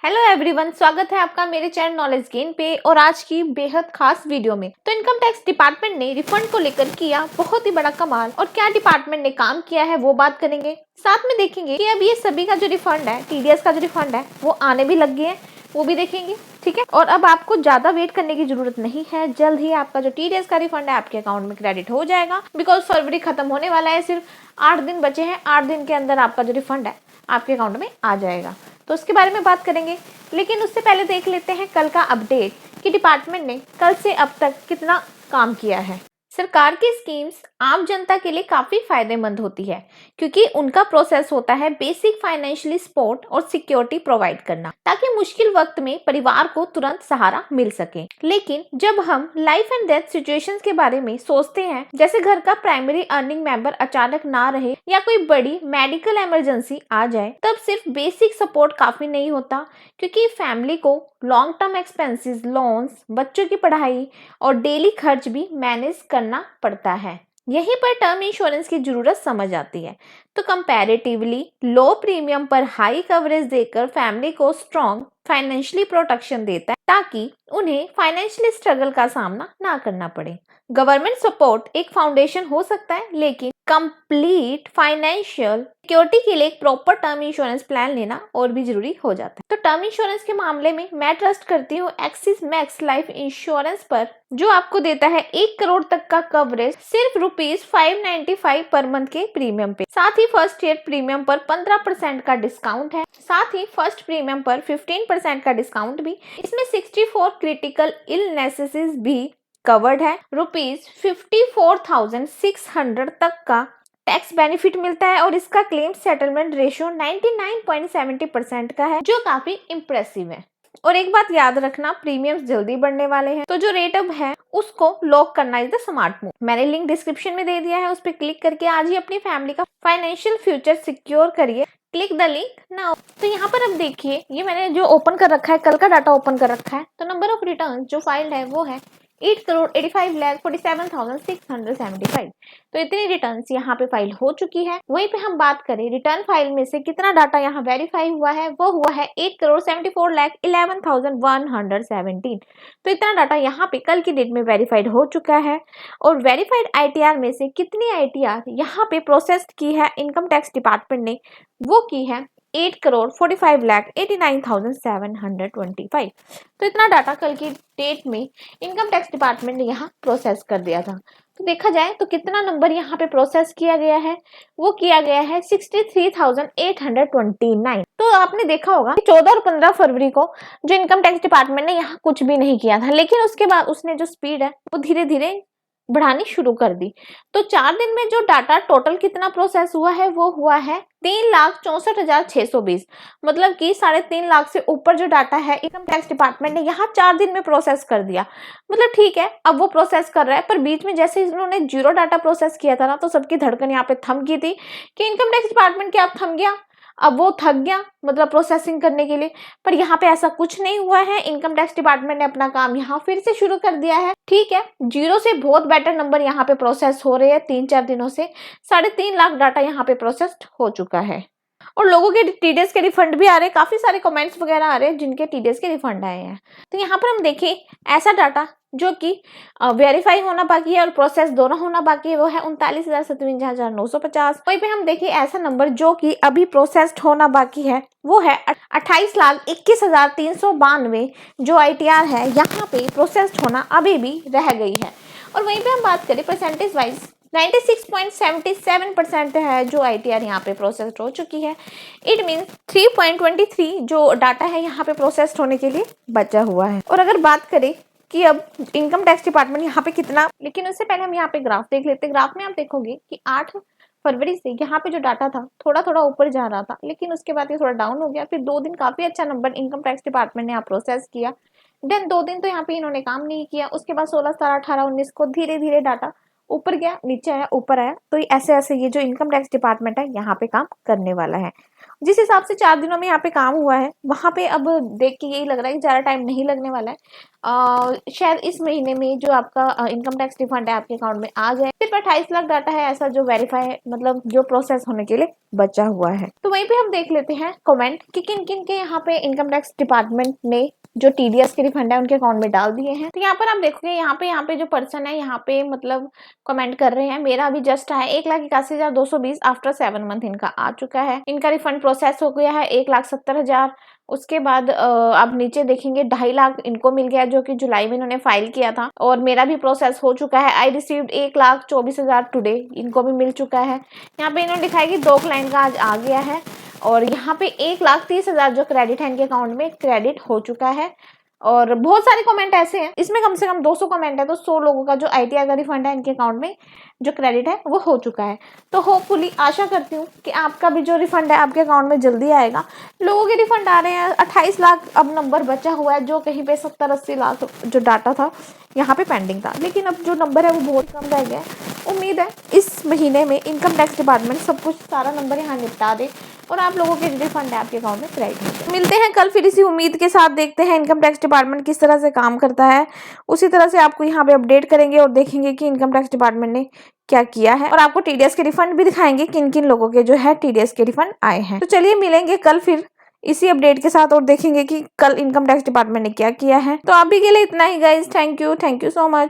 Hello everyone, स्वागत है आपका मेरे चैनल नॉलेज गेन पे। और आज की बेहद खास वीडियो में तो इनकम टैक्स डिपार्टमेंट ने रिफंड को लेकर किया बहुत ही बड़ा कमाल, और क्या डिपार्टमेंट ने काम किया है वो बात करेंगे। साथ में देखेंगे कि अब ये सभी का जो रिफंड है, टीडीएस का जो रिफंड है वो आने भी लग गए हैं, वो भी देखेंगे। ठीक है, और अब आपको ज्यादा वेट करने की जरूरत नहीं है, जल्द ही आपका जो टीडीएस का रिफंड है आपके अकाउंट में क्रेडिट हो जाएगा। बिकॉज फरवरी खत्म होने वाला है, सिर्फ 8 दिन बचे हैं। 8 दिन के अंदर आपका जो रिफंड है आपके अकाउंट में आ जाएगा, तो उसके बारे में बात करेंगे। लेकिन उससे पहले देख लेते हैं कल का अपडेट कि डिपार्टमेंट ने कल से अब तक कितना काम किया है। सरकार की स्कीम्स आम जनता के लिए काफी फायदेमंद होती है, क्योंकि उनका प्रोसेस होता है बेसिक फाइनेंशियली सपोर्ट और सिक्योरिटी प्रोवाइड करना, ताकि मुश्किल वक्त में परिवार को तुरंत सहारा मिल सके। लेकिन जब हम लाइफ एंड डेथ सिचुएशंस के बारे में सोचते हैं, जैसे घर का प्राइमरी अर्निंग मेंबर अचानक ना रहे या कोई बड़ी मेडिकल इमरजेंसी आ जाए, तब सिर्फ बेसिक सपोर्ट काफी नहीं होता, क्योंकि फैमिली को लॉन्ग टर्म एक्सपेंसेस, लोन्स, बच्चों की पढ़ाई और डेली खर्च भी मैनेज करना पड़ता है। यहीं पर टर्म इंश्योरेंस की जरूरत समझ आती है। तो कंपैरेटिवली लो प्रीमियम पर हाई कवरेज देकर फैमिली को स्ट्रॉन्ग फाइनेंशियली प्रोटेक्शन देता है, ताकि उन्हें फाइनेंशियली स्ट्रगल का सामना ना करना पड़े। गवर्नमेंट सपोर्ट एक फाउंडेशन हो सकता है, लेकिन कंप्लीट फाइनेंशियल सिक्योरिटी के लिए एक प्रॉपर टर्म इंश्योरेंस प्लान लेना और भी जरूरी हो जाता है। तो टर्म इंश्योरेंस के मामले में मैं ट्रस्ट करती हूँ एक्सिस मैक्स लाइफ इंश्योरेंस पर, जो आपको देता है 1 करोड़ तक का कवरेज सिर्फ ₹595 पर मंथ के प्रीमियम पे। साथ ही फर्स्ट ईयर प्रीमियम पर 15% का डिस्काउंट है। साथ ही फर्स्ट प्रीमियम पर 15% का डिस्काउंट भी। इसमें 64 क्रिटिकल इलनेसेस भी कवर्ड है। ₹54,600 तक का टैक्स बेनिफिट मिलता है, और इसका क्लेम सेटलमेंट रेशियो 99.70% का है, जो काफी इम्प्रेसिव है। और एक बात याद रखना, प्रीमियम्स जल्दी बढ़ने वाले हैं, तो जो रेट अब है उसको लॉक करना इज द स्मार्ट मूव। मैंने लिंक डिस्क्रिप्शन में दे दिया है, उस पर क्लिक करके आज ही अपनी फैमिली का फाइनेंशियल फ्यूचर सिक्योर करिए। Click the link now. तो यहाँ पर अब देखिए, ये मैंने जो ओपन कर रखा है, कल का डाटा ओपन कर रखा है। तो नंबर ऑफ रिटर्न जो फाइल है वो है 8,85,47,675। तो इतनी रिटर्न यहाँ पे फाइल हो चुकी है। वहीं पे हम बात करें रिटर्न फाइल में से कितना डाटा यहाँ वेरीफाई हुआ है, वो हुआ है 8,74,11,117। तो इतना डाटा यहाँ पे कल की डेट में वेरीफाइड हो चुका है। और वेरीफाइड आईटीआर में से कितनी आईटीआर यहाँ पे प्रोसेस की है इनकम टैक्स डिपार्टमेंट ने, वो की है 8,45,89,725। तो इतना डाटा कल की डेट में इनकम टैक्स डिपार्टमेंट ने यहाँ प्रोसेस कर दिया था। तो देखा जाए तो कितना नंबर यहाँ पे प्रोसेस किया गया है, वो किया गया है 63,829। तो आपने देखा होगा 14 और 15 फरवरी को जो इनकम टैक्स डिपार्टमेंट ने यहाँ कुछ भी नहीं किया था, लेकिन उसके बाद उसने जो स्पीड है वो धीरे धीरे बढ़ानी शुरू कर दी। तो 4 दिन में जो डाटा टोटल कितना प्रोसेस हुआ है, वो हुआ है 3,64,620। मतलब कि 3.5 लाख से ऊपर जो डाटा है इनकम टैक्स डिपार्टमेंट ने यहाँ 4 दिन में प्रोसेस कर दिया। मतलब ठीक है, अब वो प्रोसेस कर रहा है, पर बीच में जैसे इन्होंने जीरो डाटा प्रोसेस किया था ना, तो सबकी धड़कन यहाँ पे थम गई थी कि इनकम टैक्स डिपार्टमेंट क्या थम गया, अब वो थक गया मतलब प्रोसेसिंग करने के लिए। पर यहाँ पे ऐसा कुछ नहीं हुआ है। इनकम टैक्स डिपार्टमेंट ने अपना काम यहाँ फिर से शुरू कर दिया है। ठीक है, जीरो से बहुत बेटर नंबर यहाँ पे प्रोसेस हो रहे हैं। 3-4 दिनों से 3.5 लाख डाटा यहाँ पे प्रोसेस्ड हो चुका है, और लोगों के टीडीएस के रिफंड भी आ रहे हैं। काफी सारे कमेंट्स वगैरह आ रहे हैं जिनके टीडीएस के रिफंड आए हैं। तो यहाँ पर हम देखें ऐसा डाटा जो कि वेरीफाई होना बाकी है और प्रोसेस दोनों होना बाकी है, वो है 39,57,950। वहीं पे हम देखें ऐसा नंबर जो कि अभी प्रोसेस्ड होना बाकी है, वो है 28,21,392। जो आईटीआर है यहाँ पे प्रोसेस्ड होना अभी भी रह गई है। और वहीं पे हम बात करें परसेंटेज वाइज, 96.77% है जो आईटीआर यहाँ पे प्रोसेस्ड हो चुकी है। इट मीन्स 3.23 जो डाटा है यहाँ पे प्रोसेस्ड होने के लिए बचा हुआ है। और अगर बात करें कि अब इनकम टैक्स डिपार्टमेंट यहाँ पे कितना, लेकिन उससे पहले हम यहाँ पे ग्राफ देख लेते हैं। ग्राफ में आप देखोगे कि 8 फरवरी से यहाँ पे जो डाटा था थोड़ा थोड़ा ऊपर जा रहा था, लेकिन उसके बाद ये थोड़ा डाउन हो गया। फिर 2 दिन काफी अच्छा नंबर इनकम टैक्स डिपार्टमेंट ने यहाँ प्रोसेस किया। देन 2 दिन तो यहाँ पे इन्होंने काम नहीं किया। उसके बाद 16, 17, 18, 19 को धीरे धीरे डाटा ऊपर गया, नीचे आया, ऊपर आया। तो ऐसे ऐसे ये जो इनकम टैक्स डिपार्टमेंट है यहाँ पे काम करने वाला है। जिस हिसाब से 4 दिनों में यहाँ पे काम हुआ है, वहाँ पे अब देख के यही लग रहा है कि ज़्यादा टाइम नहीं लगने वाला है। शायद इस महीने में जो आपका इनकम टैक्स रिफंड है आपके अकाउंट में आ जाए। सिर्फ 28 लाख डाटा है ऐसा जो वेरीफाई मतलब जो प्रोसेस होने के लिए बचा हुआ है। तो वहीं पे हम देख लेते हैं कमेंट कि किन किन के यहाँ पे इनकम टैक्स डिपार्टमेंट ने जो टीडीएस के रिफंड है उनके अकाउंट में डाल दिए हैं। तो यहाँ पर आप देखोगे यहाँ पे जो पर्सन है यहाँ पे मतलब कमेंट कर रहे हैं, मेरा अभी जस्ट है 1,81,220 आफ्टर 7 मंथ इनका आ चुका है। इनका रिफंड प्रोसेस हो गया है 1,70,000। उसके बाद आप नीचे देखेंगे 2.5 लाख इनको मिल गया जो कि जुलाई में इन्होंने फाइल किया था, और मेरा भी प्रोसेस हो चुका है। आई रिसीव्ड 1,24,000 टुडे, इनको भी मिल चुका है। यहाँ पे इन्होंने दिखाया कि 2 क्लाइंट का आज आ गया है, और यहाँ पे 1,30,000 जो क्रेडिट है इनके अकाउंट में क्रेडिट हो चुका है। और बहुत सारे कमेंट ऐसे हैं, इसमें कम से कम 200 कमेंट है, तो 100 लोगों का जो आईटीआर का रिफंड है इनके अकाउंट में जो क्रेडिट है वो हो चुका है। तो होपफुली आशा करती हूँ कि आपका भी जो रिफंड है आपके अकाउंट में जल्दी आएगा। लोगों के रिफंड आ रहे हैं। 28 लाख अब नंबर बचा हुआ है, जो कहीं पे 70-80 लाख जो डाटा था यहाँ पे पेंडिंग था, लेकिन अब जो नंबर है वो बहुत कम रह गया है। उम्मीद है इस महीने में इनकम टैक्स डिपार्टमेंट सब कुछ सारा नंबर यहाँ निपटा दे और आप लोगों के रिफंड है आपके अकाउंट में क्रेडिट हो जाए। मिलते हैं कल फिर इसी उम्मीद के साथ, देखते हैं इनकम टैक्स डिपार्टमेंट किस तरह से काम करता है। उसी तरह से आपको यहाँ पे अपडेट करेंगे और देखेंगे कि इनकम टैक्स डिपार्टमेंट ने क्या किया है, और आपको टीडीएस के रिफंड भी दिखाएंगे किन किन लोगों के जो है टीडीएस के रिफंड आए हैं। तो चलिए मिलेंगे कल फिर इसी अपडेट के साथ और देखेंगे कि कल इनकम टैक्स डिपार्टमेंट ने क्या किया है। तो अभी के लिए इतना ही guys, thank you so much.